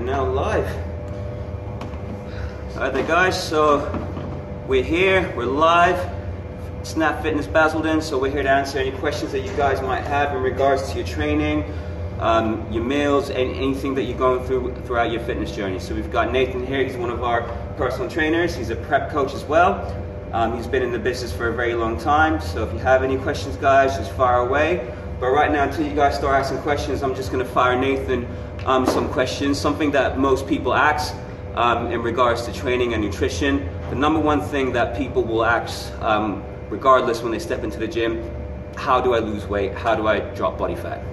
now live. Alright there guys, so we're here, we're live, Snap Fitness Basildon, so we're here to answer any questions that you guys might have in regards to your training, your meals, and anything that you're going through throughout your fitness journey. So we've got Nathan here, he's one of our personal trainers, he's a prep coach as well. He's been in the business for a very long time, so if you have any questions guys, just fire away. But right now, until you guys start asking questions, I'm just going to fire Nathan some questions, something that most people ask in regards to training and nutrition. The number one thing that people will ask, regardless when they step into the gym, how do I lose weight? How do I drop body fat?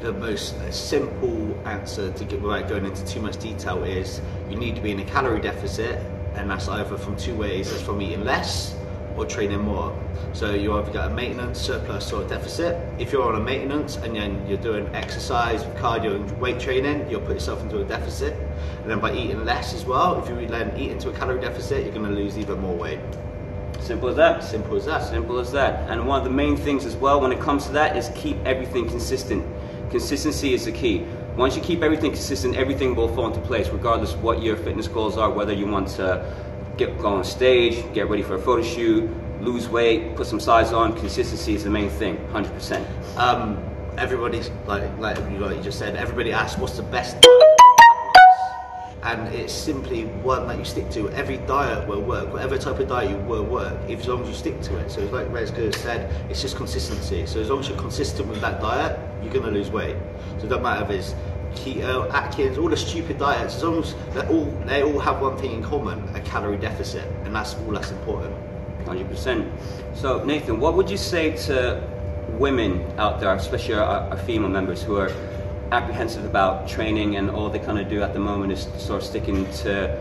The most simple answer to get without going into too much detail is you need to be in a calorie deficit, and that's either from two ways. It's from eating less or training more. So you either got a maintenance, surplus, or a deficit. If you're on a maintenance and then you're doing exercise, cardio and weight training, you'll put yourself into a deficit. And then by eating less as well, if you then eat into a calorie deficit, you're going to lose even more weight. Simple as that. Simple as that. Simple as that. And one of the main things as well when it comes to that is keep everything consistent. Consistency is the key. Once you keep everything consistent, everything will fall into place, regardless of what your fitness goals are, whether you want to go on stage, get ready for a photo shoot, lose weight, put some size on. Consistency is the main thing, 100%. Everybody's like you just said, everybody asks what's the best diet, and it's simply one that you stick to. Every diet will work, whatever type of diet you will work, as long as you stick to it. So it's like Rezka said, it's just consistency. So as long as you're consistent with that diet, you're going to lose weight. So it doesn't matter if it's keto, Atkins, all the stupid diets, as long as they all have one thing in common, a calorie deficit, and that's all that's important. 100%. So Nathan, what would you say to women out there, especially our female members who are apprehensive about training and all they kind of do at the moment is sort of sticking to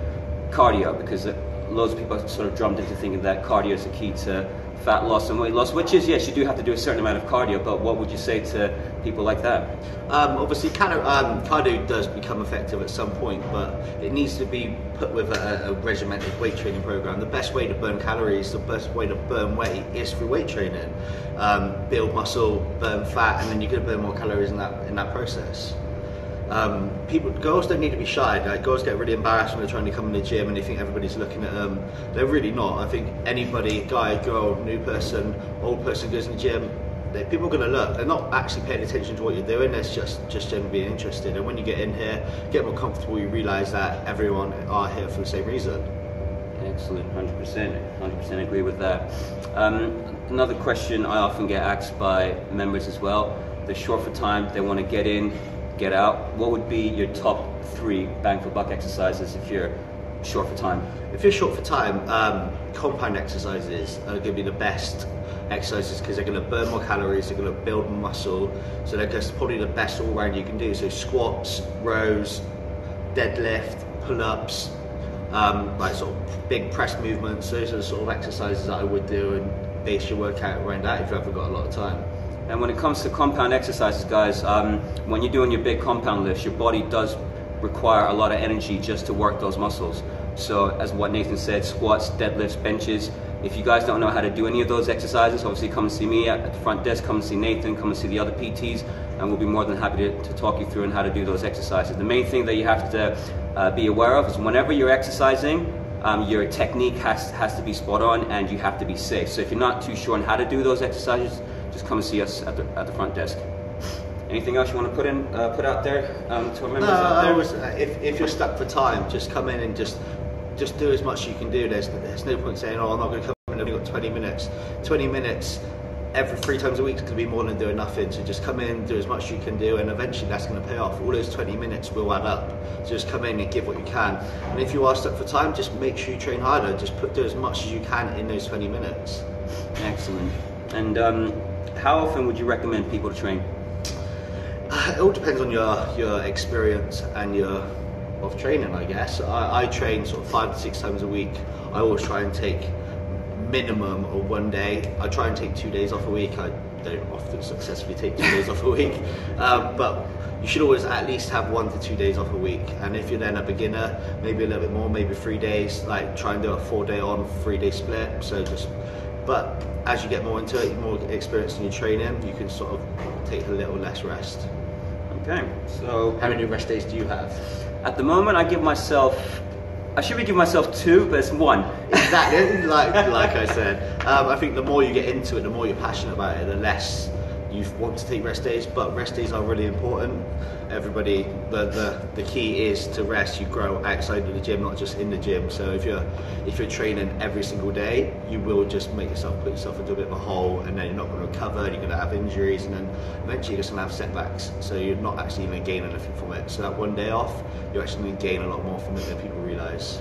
cardio, because loads of people are sort of drummed into thinking that cardio is the key to fat loss and weight loss, which is, yes, you do have to do a certain amount of cardio, but what would you say to people like that? Obviously cardio does become effective at some point, but it needs to be put with a regimented weight training program. The best way to burn calories, the best way to burn weight is through weight training. Build muscle, burn fat, and then you're going to burn more calories in that process. Girls don't need to be shy. Like, girls get really embarrassed when they're trying to come in the gym and they think everybody's looking at them. They're really not. I think anybody, guy, girl, new person, old person goes in the gym, people are going to look. They're not actually paying attention to what you're doing. It's just generally being interested. And when you get in here, get more comfortable, you realise that everyone are here for the same reason. Excellent, 100% agree with that. Another question I often get asked by members as well, they're short for time, they want to get in, get out. What would be your top 3 bang for buck exercises if you're short for time? If you're short for time, compound exercises are going to be the best exercises because they're going to burn more calories, they're going to build muscle, so they're just probably the best all round you can do. So squats, rows, deadlift, pull-ups, like sort of big press movements. Those are the sort of exercises that I would do and base your workout around that if you haven't got a lot of time. And when it comes to compound exercises, guys, when you're doing your big compound lifts, your body does require a lot of energy just to work those muscles. So as what Nathan said, squats, deadlifts, benches. If you guys don't know how to do any of those exercises, obviously come and see me at the front desk, come and see Nathan, come and see the other PTs, and we'll be more than happy to talk you through on how to do those exercises. The main thing that you have to be aware of is whenever you're exercising, your technique has to be spot on and you have to be safe. So if you're not too sure on how to do those exercises, just come and see us at the front desk. Anything else you want to put out there to our members out there? If you're stuck for time, just come in and just do as much as you can do. There's no point saying, oh, I'm not going to come in, I've only got 20 minutes. 20 minutes every 3 times a week is going to be more than doing nothing. So just come in, do as much as you can do, and eventually that's going to pay off. All those 20 minutes will add up. So just come in and give what you can. And if you are stuck for time, just make sure you train harder. Just do as much as you can in those 20 minutes. Excellent. And how often would you recommend people to train? It all depends on your experience and of training, I guess. I train sort of 5 to 6 times a week. I always try and take minimum of 1 day. I try and take 2 days off a week. I don't often successfully take 2 days off a week, but you should always at least have 1 to 2 days off a week. And if you're then a beginner, maybe a little bit more, maybe 3 days. Like try and do a 4-day on, 3-day split. But as you get more into it, you're more experienced in your training, you can sort of take a little less rest. Okay, so how many rest days do you have? At the moment, I should be giving myself 2, but it's 1. Exactly, like I said. I think the more you get into it, the more you're passionate about it, the less you want to take rest days. But rest days are really important. Everybody, the key is to rest. You grow outside of the gym, not just in the gym. So if you're training every single day, you will just put yourself into a bit of a hole, and then you're not going to recover. You're going to have injuries, and then eventually you're just going to have setbacks. So you're not actually going to gain anything from it. So that one day off, you're actually going to gain a lot more from it than people realise.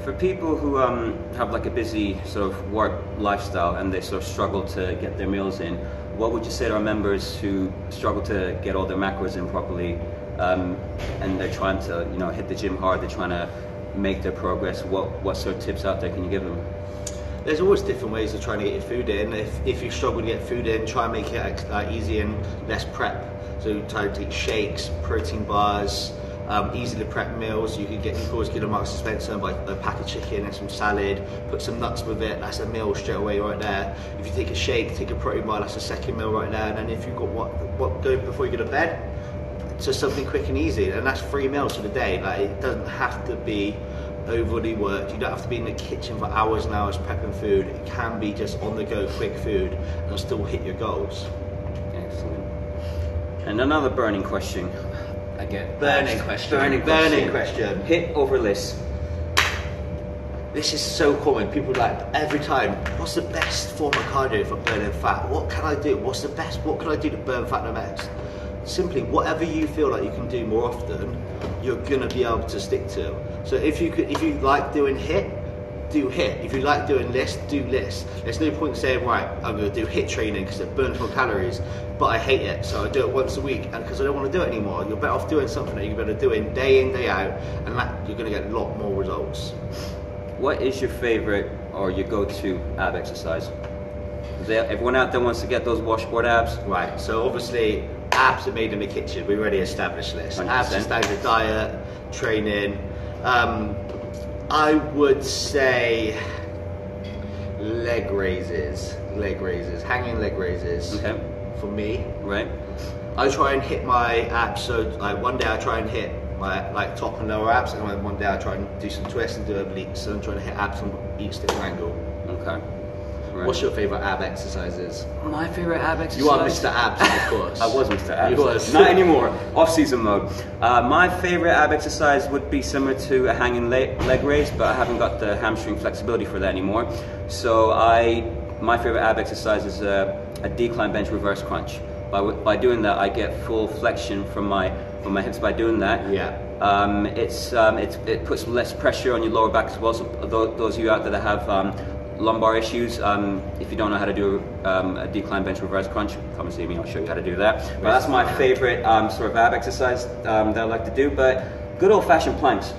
For people who have like a busy sort of work lifestyle and they sort of struggle to get their meals in, what would you say to our members who struggle to get all their macros in properly, and they're trying to, you know, hit the gym hard, they're trying to make their progress? What sort of tips out there can you give them? There's always different ways of trying to get your food in. If you struggle to get food in, try and make it easy and less prep. So try to take shakes, protein bars, easy to prep meals. You can always get a Marks and Spencer and buy a pack of chicken and some salad, put some nuts with it, that's a meal straight away right there. If you take a shake, take a protein bar, that's a second meal right there. And then if you've got what go before you go to bed, just something quick and easy, and that's 3 meals for the day. Like, it doesn't have to be overly worked. You don't have to be in the kitchen for hours and hours prepping food. It can be just on the go quick food and still hit your goals. Excellent. And another burning question. I get Burning question. Hit over list. This is so common. People like every time, what's the best form of cardio for burning fat? What can I do? What can I do to burn fat the best? Simply, whatever you feel like you can do more often, you're gonna be able to stick to. So if you like doing HIIT, do HIIT. If you like doing list, do list. There's no point saying, right, I'm going to do HIIT training because it burns more calories, but I hate it, so I do it once a week, and because I don't want to do it anymore. You're better off doing something that you're better doing day in, day out, and that you're going to get a lot more results. What is your favorite or your go-to ab exercise? Everyone out there wants to get those washboard abs? Right, so obviously abs are made in the kitchen. We already established this. 100%. Abs are standard diet, training. I would say leg raises, hanging leg raises. Okay. For me, Right. I try and hit my abs. So like one day I try and hit my like top and lower abs, and then one day I try and do some twists and do obliques. So I'm trying to hit abs from each different angle. Okay. Right. What's your favourite ab exercises? My favorite ab exercise? You are Mr. Abs, of course. I was Mr. Abs. You was. Not anymore. Off-season mode. My favorite ab exercise would be similar to a hanging leg raise, but I haven't got the hamstring flexibility for that anymore. So my favorite ab exercise is a decline bench reverse crunch. By doing that, I get full flexion from my hips. By doing that, Yeah. It puts less pressure on your lower back as well. So those of you out there that have lumbar issues, if you don't know how to do a decline bench reverse crunch, come and see me, I'll show you how to do that. But that's my favorite sort of ab exercise that I like to do. But good old fashioned planks.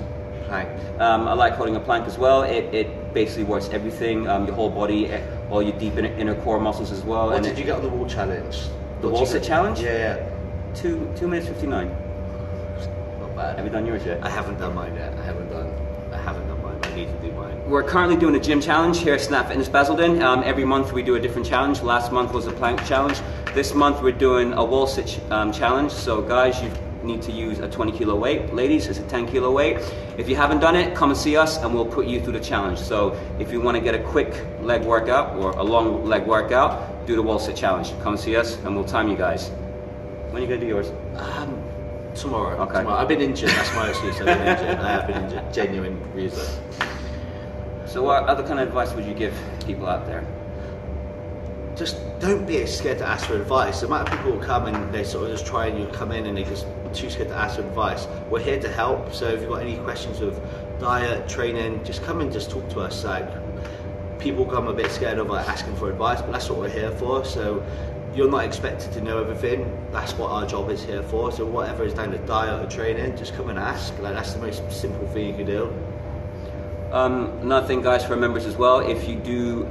Plank. I like holding a plank as well. It basically works everything, your whole body, all your deep inner core muscles as well. What And did you get on the wall challenge? The wall sit challenge? Yeah. 2 minutes 59. Not bad. Have you done yours yet? I haven't done mine yet. I haven't done mine. I need to do mine. We're currently doing a gym challenge here at Snap Fitness Basildon. Every month we do a different challenge. Last month was a plank challenge. This month we're doing a wall sit challenge. So guys, you need to use a 20 kilo weight. Ladies, it's a 10 kilo weight. If you haven't done it, come and see us and we'll put you through the challenge. So if you want to get a quick leg workout or a long leg workout, do the wall sit challenge. Come and see us and we'll time you guys. When are you going to do yours? Tomorrow. Okay. Tomorrow. I've been injured. That's my excuse. I've been injured. I have been injured. Genuine reason. So what other kind of advice would you give people out there? Just don't be scared to ask for advice. The amount of people who come and they sort of just try and you come in and they just too scared to ask for advice. We're here to help. So if you've got any questions with diet, training, just come and just talk to us. Like, people come a bit scared of like asking for advice, but that's what we're here for. So you're not expected to know everything. That's what our job is here for. So whatever is down to diet or training, just come and ask. Like, that's the most simple thing you can do. Another thing, guys, for members as well, if you do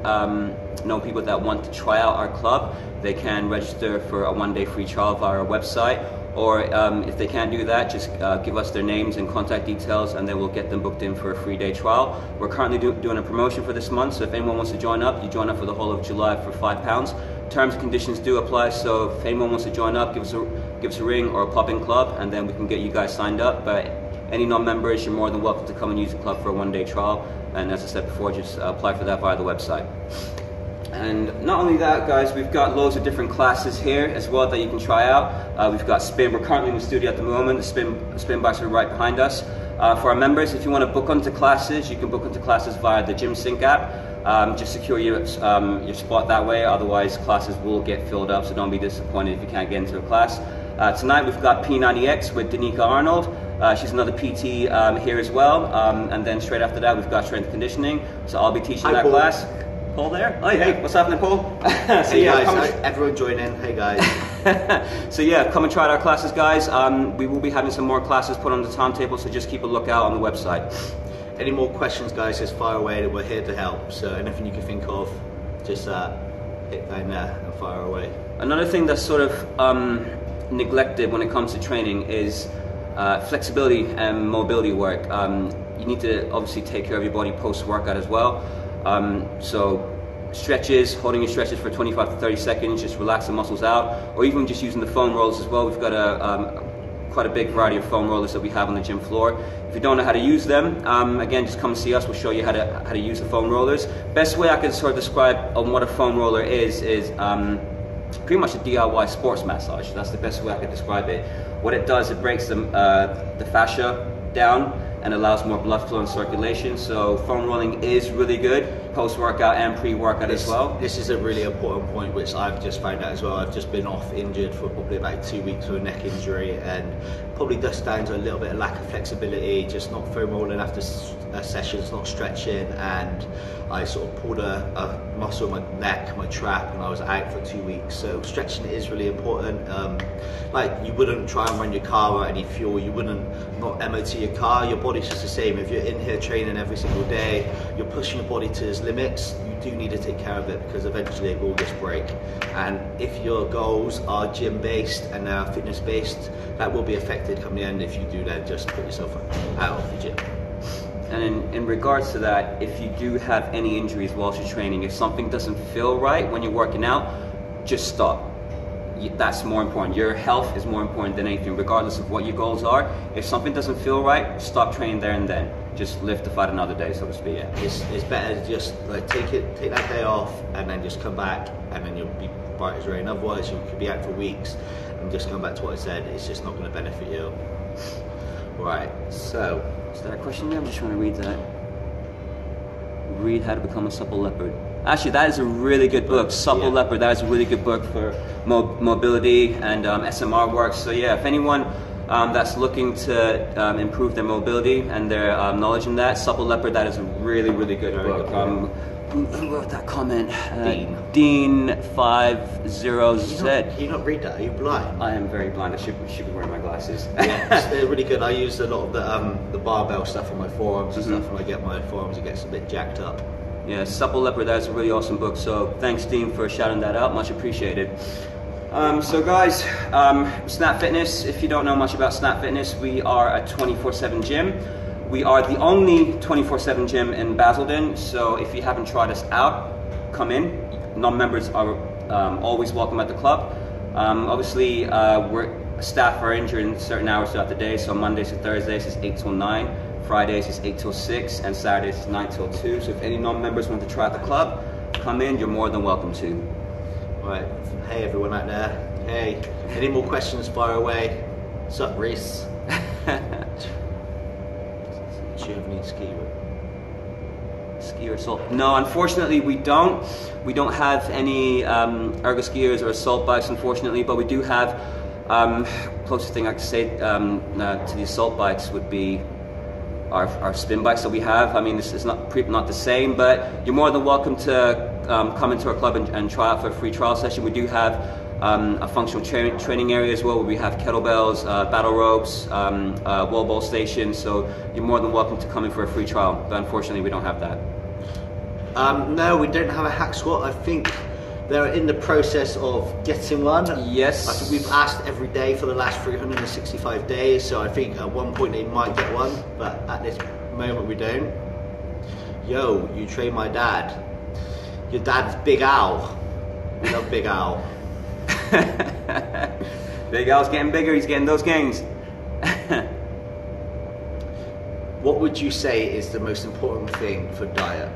know people that want to try out our club, they can register for a one-day free trial via our website. Or if they can't do that, just give us their names and contact details and then we'll get them booked in for a free day trial. We're currently doing a promotion for this month, so if anyone wants to join up, you join up for the whole of July for £5. Terms and conditions do apply, so if anyone wants to join up, give us a ring or a pop-in club and then we can get you guys signed up. But Any non-members, you're more than welcome to come and use the club for a one-day trial. And as I said before, just apply for that via the website. And not only that, guys, we've got loads of different classes here as well that you can try out. We've got spin. We're currently in the studio at the moment. The spin bikes are right behind us. For our members, if you want to book onto classes, you can book onto classes via the GymSync app. Just secure your spot that way. Otherwise, classes will get filled up, so don't be disappointed if you can't get into a class. Tonight we've got P90X with Danica Arnold. She's another PT here as well. And then straight after that, we've got strength conditioning. So I'll be teaching that class. Paul there? Oh, hey, what's happening, Paul? So hey guys, everyone join in. Hey guys. So yeah, come and try out our classes, guys. We will be having some more classes put on the timetable, so just keep a lookout on the website. Any more questions, guys, just fire away. We're here to help. So anything you can think of, just hit down there and fire away. Another thing that's sort of neglected when it comes to training is flexibility and mobility work. You need to obviously take care of your body post-workout as well. So stretches, holding your stretches for 25 to 30 seconds, just relax the muscles out, or even just using the foam rollers as well. We've got quite a big variety of foam rollers that we have on the gym floor. If you don't know how to use them, again, just come and see us. We'll show you how to use the foam rollers. Best way I can sort of describe on what a foam roller is pretty much a DIY sports massage. That's the best way I could describe it. What it does, it breaks the fascia down and allows more blood flow and circulation. So foam rolling is really good post-workout and pre-workout as well. This is a really important point, which I've just found out as well. I've just been off injured for probably about 2 weeks with a neck injury, and probably just down to a little bit of lack of flexibility, just not foam rolling after sessions, not stretching, and I sort of pulled a muscle in my neck, my trap, and I was out for 2 weeks. So stretching is really important. Like, you wouldn't try and run your car without any fuel, you wouldn't not MOT your car. Your body's just the same. If you're in here training every single day, you're pushing your body to its limits, you do need to take care of it, because eventually it will just break. And if your goals are gym based and fitness based, that will be affected come the end if you do then just put yourself out of the gym. And in regards to that, if you do have any injuries whilst you're training, if something doesn't feel right when you're working out, just stop. That's more important. Your health is more important than anything, regardless of what your goals are. If something doesn't feel right, stop training there and then. Just live to fight another day, so to speak. Yeah. It's better to just like take that day off and then just come back, and then you'll be bright as rain. Otherwise, you could be out for weeks and just come back to what I said. It's just not going to benefit you. Right. So, is that a question there? I'm just trying to read that. Read How to Become a Supple Leopard. Actually, that is a really good book. Supple Leopard. That is a really good book for mobility and SMR work. So yeah, if anyone that's looking to improve their mobility and their knowledge in that, Supple Leopard, that is a really, really good book. Who wrote that comment? Dean50Z. Can you not read that? Are you blind? I am very blind. I should be wearing my glasses. Yeah, they're really good. I use a lot of the barbell stuff on my forearms and stuff. When I get my forearms, it gets a bit jacked up. Yeah, Supple Leopard, that's a really awesome book. So thanks, Dean, for shouting that out. Much appreciated. So guys, Snap Fitness, if you don't know much about Snap Fitness, we are a 24/7 gym. We are the only 24/7 gym in Basildon, so if you haven't tried us out, come in. Non-members are always welcome at the club. Obviously, staff are injured in certain hours throughout the day, so Mondays to Thursdays is 8 till 9, Fridays is 8 till 6, and Saturdays is 9 till 2. So if any non-members want to try out the club, come in, you're more than welcome to. Right, hey everyone out there. Hey, any more questions, fire away. What's up, Reese? Do you have any ski or assault? No, unfortunately we don't. We don't have any ergo skiers or assault bikes, unfortunately, but we do have, closest thing I could say to the assault bikes would be our spin bikes that we have. I mean, this is not the same, but you're more than welcome to come into our club and try out for a free trial session. We do have a functional training area as well, where we have kettlebells, battle ropes, wall ball stations, so you're more than welcome to come in for a free trial, but unfortunately we don't have that. No, we don't have a hack squat. I think they're in the process of getting one. Yes. I think we've asked every day for the last 365 days, so I think at one point they might get one, but at this moment we don't. Yo, you train my dad. Your dad's Big Al. We love Big Al. Big Al's getting bigger, he's getting those gains. What would you say is the most important thing for diet?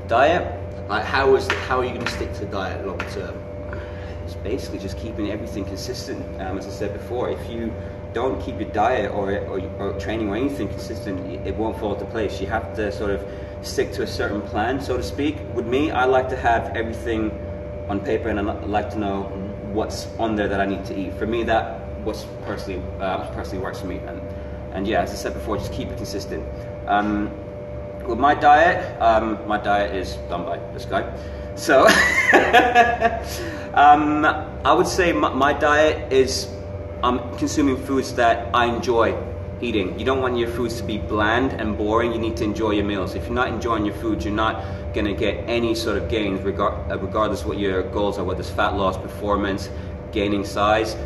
Diet? Like how are you going to stick to diet long term? It's basically just keeping everything consistent. As I said before, if you don't keep your diet or training or anything consistent, it won't fall into place. You have to sort of stick to a certain plan, so to speak. With me, I like to have everything on paper, and I like to know what's on there that I need to eat. For me, that was personally works for me. And yeah, as I said before, just keep it consistent. With my diet is done by this guy. So I would say my diet is consuming foods that I enjoy eating. You don't want your foods to be bland and boring. You need to enjoy your meals. If you're not enjoying your food, you're not going to get any sort of gains, regardless what your goals are, whether it's fat loss, performance, gaining size.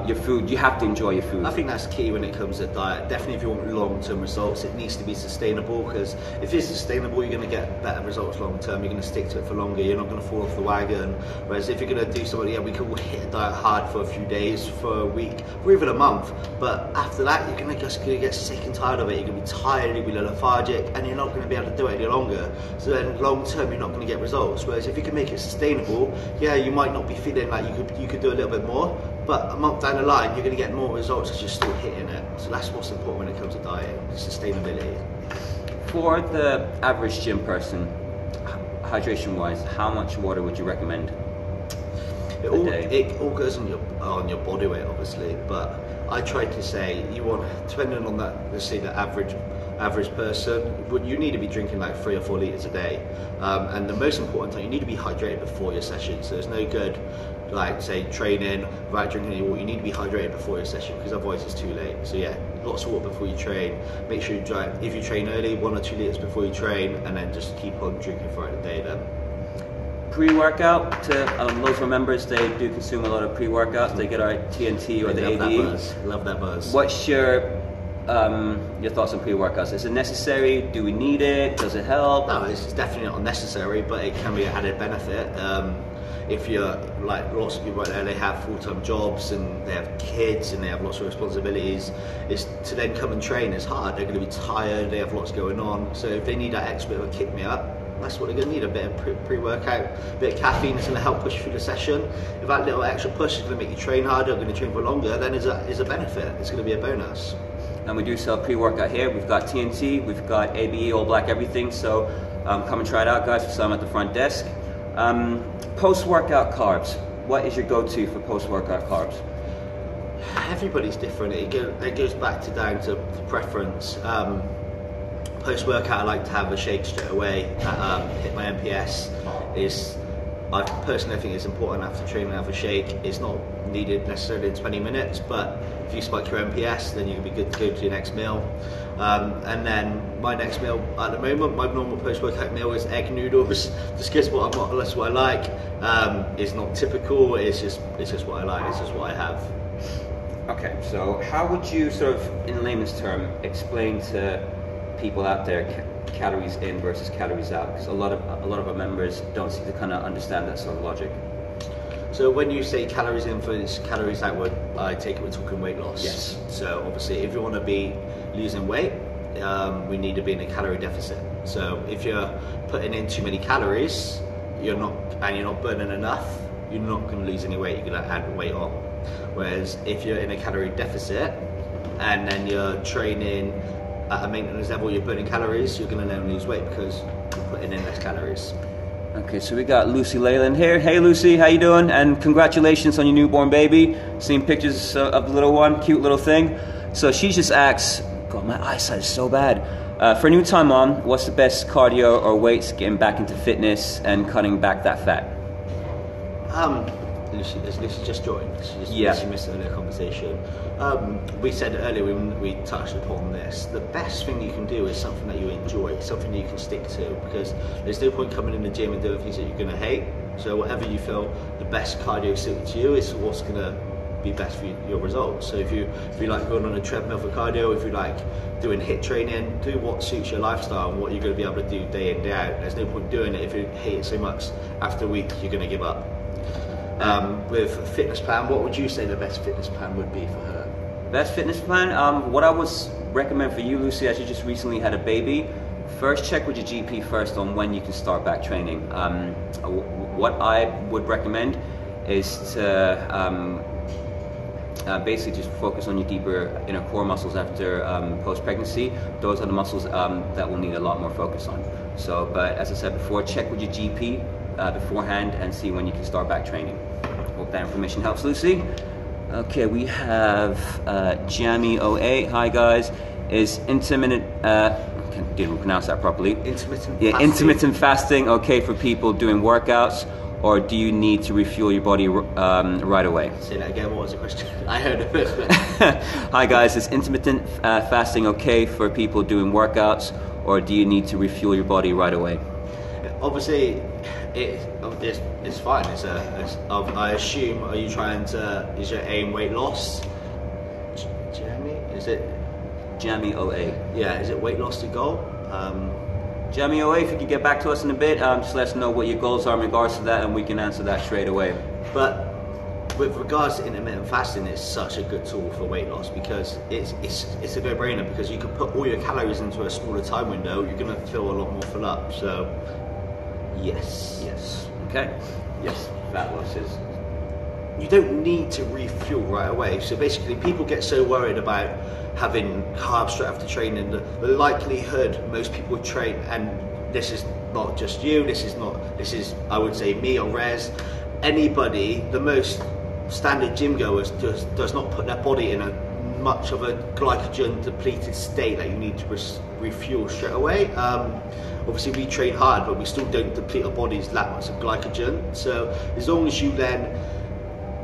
Your food, you have to enjoy your food. I think that's key when it comes to diet. Definitely if you want long-term results, it needs to be sustainable, because if it's sustainable, you're going to get better results long-term. You're going to stick to it for longer. You're not going to fall off the wagon. Whereas if you're going to do something, yeah, we can hit a diet hard for a few days, for a week, or even a month. But after that, you're going to get sick and tired of it. You're going to be tired, you'll be lethargic, and you're not going to be able to do it any longer. So then long-term, you're not going to get results. Whereas if you can make it sustainable, yeah, you might not be feeling like you could do a little bit more, but a month down the line, you're going to get more results because you're still hitting it. So that's what's important when it comes to diet, sustainability. For the average gym person, hydration-wise, how much water would you recommend? It all goes on your body weight, obviously, but I try to say you want, depending on that, let's say the average person, you need to be drinking like 3 or 4 litres a day. And the most important thing, you need to be hydrated before your session. So there's no good, like say training without drinking any water. You need to be hydrated before your session, because otherwise it's too late. So yeah, lots of water before you train. Make sure you drive, if you train early, 1 or 2 litres before you train, and then just keep on drinking throughout the day then. Pre-workout, to loads of our members, they do consume a lot of pre-workouts. They get our TNT or the ABE. Love that buzz. What's your thoughts on pre-workouts? Is it necessary? Do we need it? Does it help? No, it's definitely not necessary, but it can be an added benefit. If you're like lots of people right there, they have full-time jobs and they have kids and they have lots of responsibilities. It's to then come and train is hard. They're going to be tired. They have lots going on. So if they need that extra bit of a kick me up, that's what they're going to need. A bit of pre-workout, a bit of caffeine is going to help push you through the session. If that little extra push is going to make you train harder, going to train for longer, then is a benefit. It's going to be a bonus. And we do sell pre-workout here. We've got TNT, we've got ABE, All Black, everything. So come and try it out, guys. We sell them at the front desk. Post-workout carbs. What is your go-to for post-workout carbs? Everybody's different. It goes back down to preference. Post-workout, I like to have a shake straight away. Hit my MPS. I personally think it's important after training to have a shake. It's not needed necessarily in 20 minutes, but if you spike your MPS, then you can be good to go to your next meal. And then my next meal at the moment, my normal post-workout meal is egg noodles. Just that's what I like. It's not typical. It's just what I like. It's just what I have. Okay, so how would you sort of, in layman's term, explain to people out there calories in versus calories out? Because a lot of our members don't seem to kind of understand that sort of logic. So when you say calories in versus calories out, I take it we're talking weight loss. Yes. So obviously, if you want to be losing weight, we need to be in a calorie deficit. So if you're putting in too many calories, you're not burning enough, you're not going to lose any weight. You're going to add weight on. Whereas if you're in a calorie deficit and then you're training at a maintenance level, you're burning calories, you're going to then lose weight because you're putting in less calories. Okay, so we got Lucy Leyland here. Hey Lucy, how you doing? And congratulations on your newborn baby. Seeing pictures of the little one, cute little thing. So she just asks, God, my eyesight is so bad. For a new time mom, what's the best cardio or weights getting back into fitness and cutting back that fat? Lucy just joined. She missed earlier conversation. We said earlier when we touched upon this, the best thing you can do is something that you enjoy, something that you can stick to, because there's no point coming in the gym and doing things that you're going to hate. So whatever you feel the best cardio suited to you is what's going to be best for your results. So if you like going on a treadmill for cardio, if you like doing HIIT training, do what suits your lifestyle and what you're going to be able to do day in, day out. There's no point doing it if you hate it so much. After a week, you're going to give up. With a fitness plan, what would you say the best fitness plan would be for her? Best fitness plan? What I was recommend for you, Lucy, as you just recently had a baby, first check with your GP first on when you can start back training. What I would recommend is to basically just focus on your deeper inner core muscles after post-pregnancy. Those are the muscles that will need a lot more focus on. So, but as I said before, check with your GP beforehand and see when you can start back training. Hope that information helps, Lucy. Okay, we have Jamie 08. Hi guys. Is intermittent, didn't pronounce that properly. Intermittent yeah, fasting. Intermittent fasting okay for people doing workouts, or do you need to refuel your body right away? Say that again, what was the question? I heard it first. Hi guys, is intermittent fasting okay for people doing workouts, or do you need to refuel your body right away? Obviously, it's fine. I assume, are you trying to, is your aim weight loss? Jeremy, is it? Jamie 08. Yeah, is it weight loss the goal? Jamie 08, if you could get back to us in a bit, just let us know what your goals are in regards to that, and we can answer that straight away. But with regards to intermittent fasting, it's such a good tool for weight loss because it's a no-brainer, because you can put all your calories into a smaller time window, you're going to feel a lot more full up. So, yes. Yes. Okay. Yes. Fat loss is. You don't need to refuel right away. So basically, people get so worried about having carbs straight after training. The likelihood most people train, and this is not just you, this is I would say me or Rez, anybody, the most standard gym goers does not put their body in much of a glycogen depleted state that you need to refuel straight away. Obviously we train hard, but we still don't deplete our bodies that much of glycogen. So as long as you then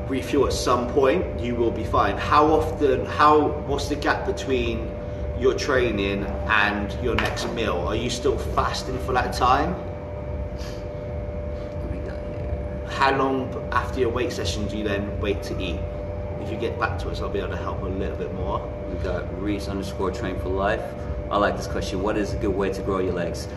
refuel at some point, you will be fine. What's the gap between your training and your next meal? Are you still fasting for that time? How long after your weight session do you then wait to eat? If you get back to us, I'll be able to help a little bit more. We got Reese_train for life. I like this question. What is a good way to grow your legs?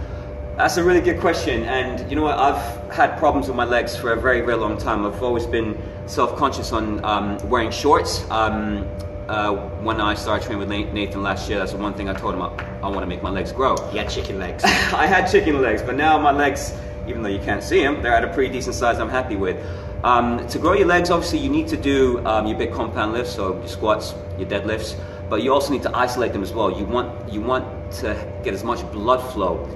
That's a really good question, and you know what, I've had problems with my legs for a very, very long time. I've always been self-conscious on wearing shorts. When I started training with Nathan last year, that's the one thing I told him, I want to make my legs grow. You had chicken legs. I had chicken legs, but now my legs, even though you can't see them, they're at a pretty decent size I'm happy with. To grow your legs, obviously you need to do your big compound lifts, so your squats, your deadlifts, but you also need to isolate them as well. You want to get as much blood flow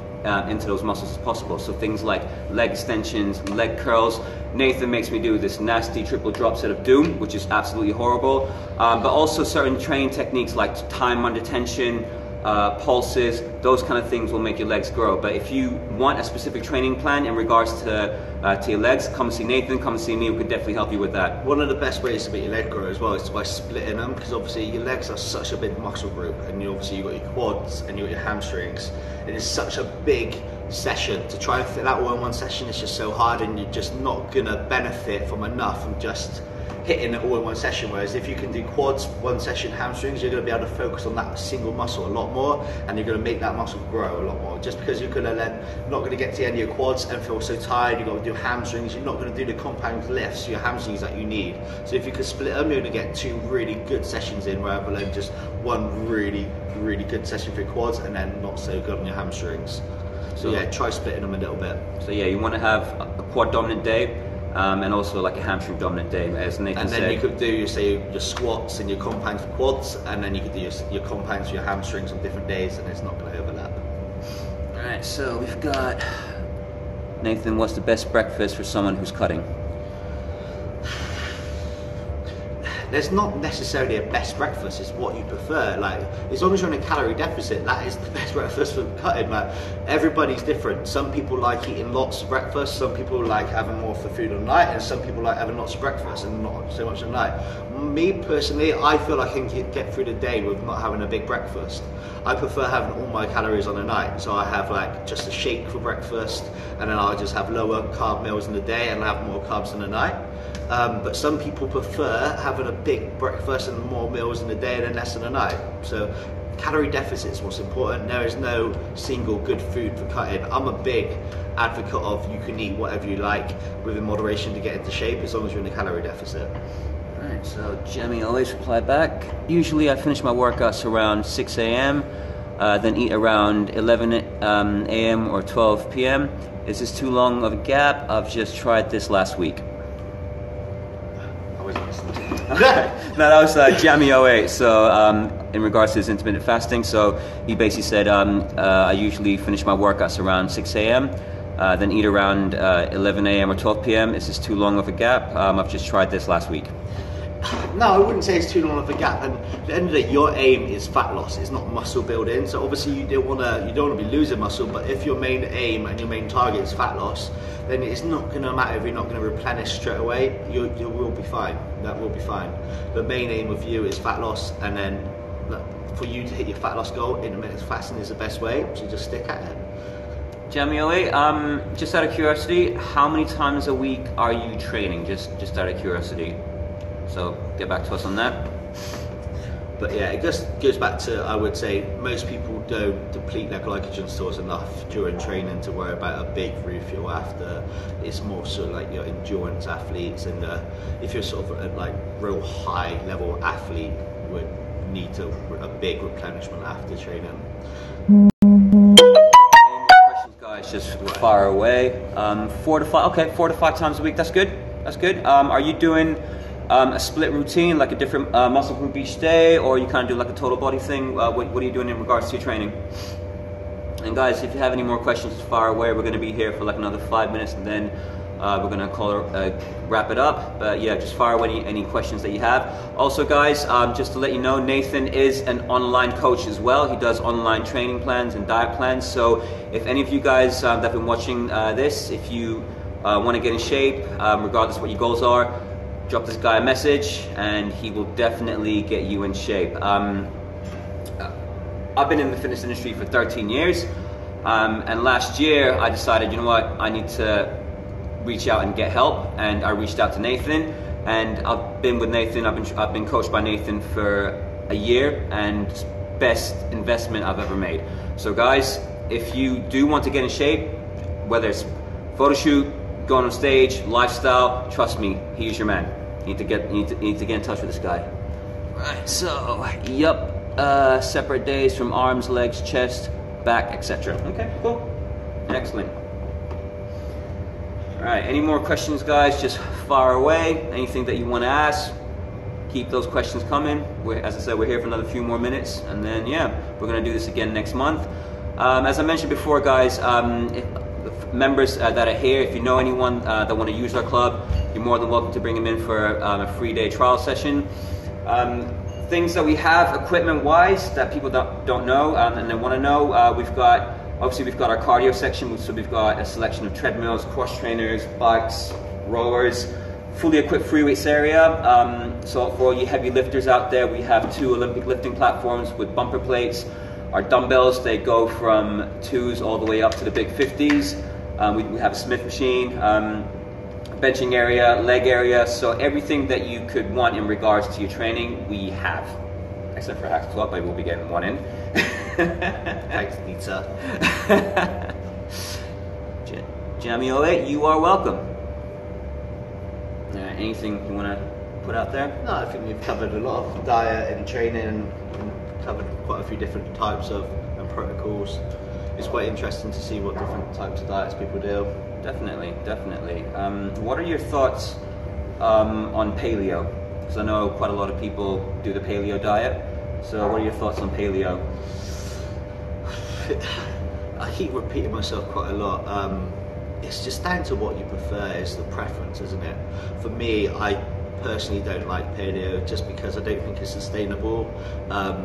into those muscles as possible. So things like leg extensions, leg curls. Nathan makes me do this nasty triple drop set of doom, which is absolutely horrible. But also certain training techniques like time under tension, pulses, those kind of things will make your legs grow. But if you want a specific training plan in regards to your legs, come and see Nathan, come and see me, we can definitely help you with that. One of the best ways to make your leg grow as well is by splitting them, because obviously your legs are such a big muscle group, and obviously you've got your quads and you've got your hamstrings. It is such a big session. To try and fit that all in one session is just so hard, and you're just not going to benefit from enough from just hitting it all in one session. Whereas if you can do quads one session, hamstrings, you're going to be able to focus on that single muscle a lot more, and you're going to make that muscle grow a lot more. Just because you're going to then not going to get to the end of your quads and feel so tired, you've got to do hamstrings, you're not going to do the compound lifts, your hamstrings that you need. So if you could split them, you're going to get 2 really good sessions in, rather than just one really, really good session for your quads and then not so good on your hamstrings. So yeah, try splitting them a little bit. So yeah, you want to have a quad dominant day, and also like a hamstring dominant day, as Nathan said. And then you could do, say, your squats and your compounds for quads, and then you could do your compounds for your hamstrings on different days, and it's not going to overlap. Alright, so we've got Nathan, what's the best breakfast for someone who's cutting? There's not necessarily a best breakfast, it's what you prefer. Like, as long as you're in a calorie deficit, that is the best breakfast for cutting. Like, everybody's different. Some people like eating lots of breakfast, some people like having more for food at night, and some people like having lots of breakfast and not so much at night. Me personally, I feel like I can get through the day with not having a big breakfast. I prefer having all my calories on the night, so I have like just a shake for breakfast, and then I'll just have lower carb meals in the day and have more carbs in the night. But some people prefer having a big breakfast and more meals in the day and then less in the night. So calorie deficit is what's important. There is no single good food for cutting. I'm a big advocate of you can eat whatever you like within moderation to get into shape, as long as you're in a calorie deficit. Right. So Jamie always reply back. Usually I finish my workouts around 6 a.m., then eat around 11 a.m. or 12 p.m. Is this too long of a gap? I've just tried this last week. I wasn't listening to you. No, that was Jamie08. So in regards to his intermittent fasting, so he basically said I usually finish my workouts around 6 a.m., then eat around 11 a.m. or 12 p.m. Is this too long of a gap? I've just tried this last week. No, I wouldn't say it's too long of a gap. And at the end of the day, your aim is fat loss. It's not muscle building. So obviously you don't want to be losing muscle. But if your main aim and your main target is fat loss, then it's not going to matter if you're not going to replenish straight away. You will be fine. That will be fine. The main aim of you is fat loss, and then for you to hit your fat loss goal, intermittent fasting is the best way. So just stick at it. Jamie08, just out of curiosity, how many times a week are you training? Just out of curiosity. So get back to us on that. But yeah, it just goes back to, I would say, most people don't deplete their glycogen stores enough during training to worry about a big refuel after. It's more sort of like your endurance athletes, and if you're sort of a like real high level athlete, you would need a big replenishment after training. Guys, just far away. 4 to 5. Okay, 4 to 5 times a week. That's good. That's good. Are you doing a split routine, like a different muscle group each day, or you kind of do like a total body thing? What are you doing in regards to your training? And guys, if you have any more questions, far away. We're going to be here for like another 5 minutes, and then we're going to wrap it up. But yeah, just fire away any questions that you have. Also guys, just to let you know, Nathan is an online coach as well. He does online training plans and diet plans. So if any of you guys that have been watching this, if you want to get in shape, regardless of what your goals are, drop this guy a message and he will definitely get you in shape. I've been in the fitness industry for 13 years, and last year I decided, you know what, I need to reach out and get help, and I reached out to Nathan, and I've been with Nathan, I've been coached by Nathan for a year, and best investment I've ever made. So guys, if you do want to get in shape, whether it's photo shoot, going on stage, lifestyle, trust me, he's your man. You need to get in touch with this guy. Right, so separate days from arms, legs, chest, back, etc. Okay, cool. Excellent. All right, any more questions, guys? Just fire away. Anything that you want to ask, keep those questions coming. As I said, we're here for another few more minutes, and then yeah, we're gonna do this again next month. As I mentioned before, guys, if members that are here, if you know anyone that want to use our club, you're more than welcome to bring them in for a free day trial session. Things that we have equipment-wise that people don't know and they want to know, we've got our cardio section, so we've got a selection of treadmills, cross trainers, bikes, rowers, fully equipped free weights area. So for all you heavy lifters out there, we have 2 Olympic lifting platforms with bumper plates. Our dumbbells, they go from 2s all the way up to the big 50s. We have a Smith machine, benching area, leg area, so everything that you could want in regards to your training, we have. Except for hack squat, but we'll be getting one in. Thanks, pizza. Jamie08, you are welcome. Anything you want to put out there? No, I think we've covered a lot of diet and training, and covered quite a few different types of protocols. It's quite interesting to see what different types of diets people do. Definitely, definitely. What are your thoughts on paleo? Because I know quite a lot of people do the paleo diet. So what are your thoughts on paleo? I keep repeating myself quite a lot. It's just down to what you prefer, is the preference, isn't it? For me, I personally don't like paleo just because I don't think it's sustainable.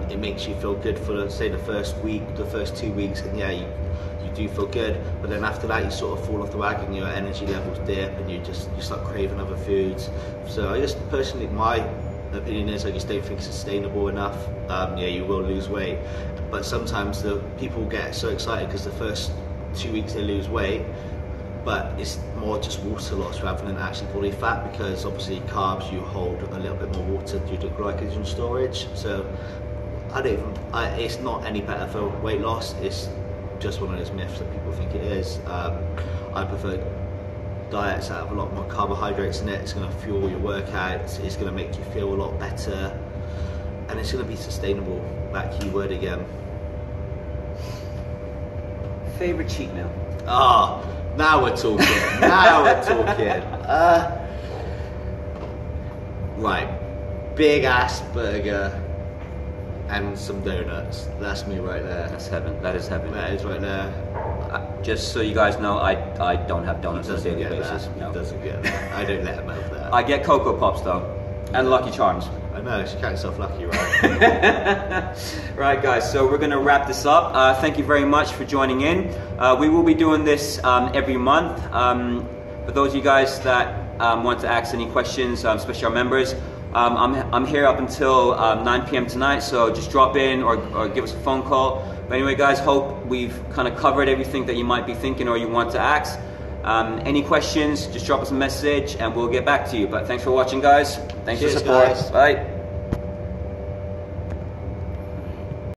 It makes you feel good for, say, the first week, the first 2 weeks, and yeah, you do feel good, but then after that you sort of fall off the wagon, your energy levels dip, and you start craving other foods. So I just personally, my opinion is I just don't think it's sustainable enough. Yeah, you will lose weight, but sometimes the people get so excited because the first 2 weeks they lose weight, but it's more just water loss rather than actually body fat, because obviously carbs, you hold a little bit more water due to glycogen storage. So it's not any better for weight loss. It's just one of those myths that people think it is. I prefer diets that have a lot more carbohydrates in it. It's going to fuel your workouts. It's going to make you feel a lot better, and it's going to be sustainable. That keyword again. Favorite cheat meal? Ah, now we're talking. Now we're talking. Right, big ass burger and some donuts. That's me right there. That's heaven. That is heaven. That is right there. Just so you guys know, I don't have donuts on a daily Get basis. that. No. He doesn't get that. I don't let him have that. I get Cocoa Pops though, and Lucky Charms. I know, she count yourself lucky, right? Right, guys, so we're going to wrap this up. Thank you very much for joining in. We will be doing this every month. For those of you guys that want to ask any questions, especially our members, I'm here up until 9 p.m. tonight, so just drop in or give us a phone call. But anyway, guys, hope we've kind of covered everything that you might be thinking or you want to ask. Any questions, just drop us a message and we'll get back to you. But thanks for watching, guys. Thanks for the support. Guys. Bye.